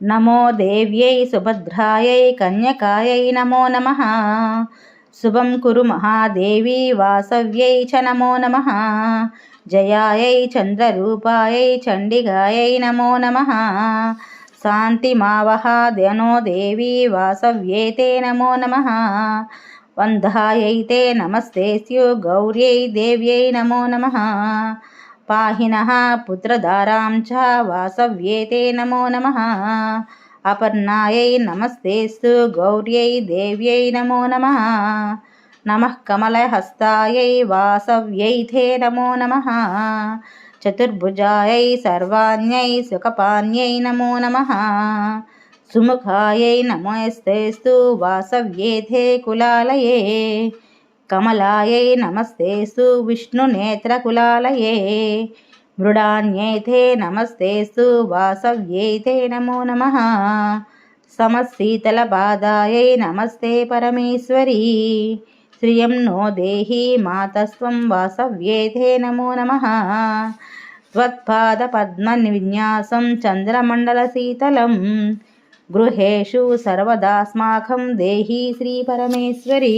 నమో దేవ్యై సుభద్రాయై కన్యకాయై నమో నమః. శుభం కురు మహాదేవి వాసవ్యై చ నమో నమః. జయాయై చంద్రరూపాయై చండికాయై నమో నమః. శాంతిమావహ ధనో దేవి వాసవ్యేతే నమో నమః. వందాయైతే నమస్తేస్యు గౌర్యై దేవ్యై నమో నమః. పాహినః పుత్రధారాం చ వాసవ్యేతే నమో నమః. అపర్ణాయై నమస్తేస్తు గౌర్యై దేవ్యై నమో నమః. నమః కమలహస్తాయై వాసవ్యైతే నమో నమః. చతుర్భుజాయై సర్వాణ్యై సుఖపాన్యై నమో నమః. సుముఖాయై నమస్తేస్తు వాసవ్యేతే కులాలయే. కమలాయై నమస్తేస్తు విష్ణునేత్రకులాలయే. మృడాన్యైతే నమస్తేస్తు వాసవ్యేతే నమో నమః. సమశీతలపాదాయై నమస్తే పరమేశ్వరీ. శ్రియం నో దేహి మాతస్వం వాసవ్యేతే నమో నమః. త్వత్పాదపద్మవిన్యాసం చంద్రమండలశీతలం. గృహేషు సర్వదాస్మాకం దేహి శ్రీపరమేశ్వరీ.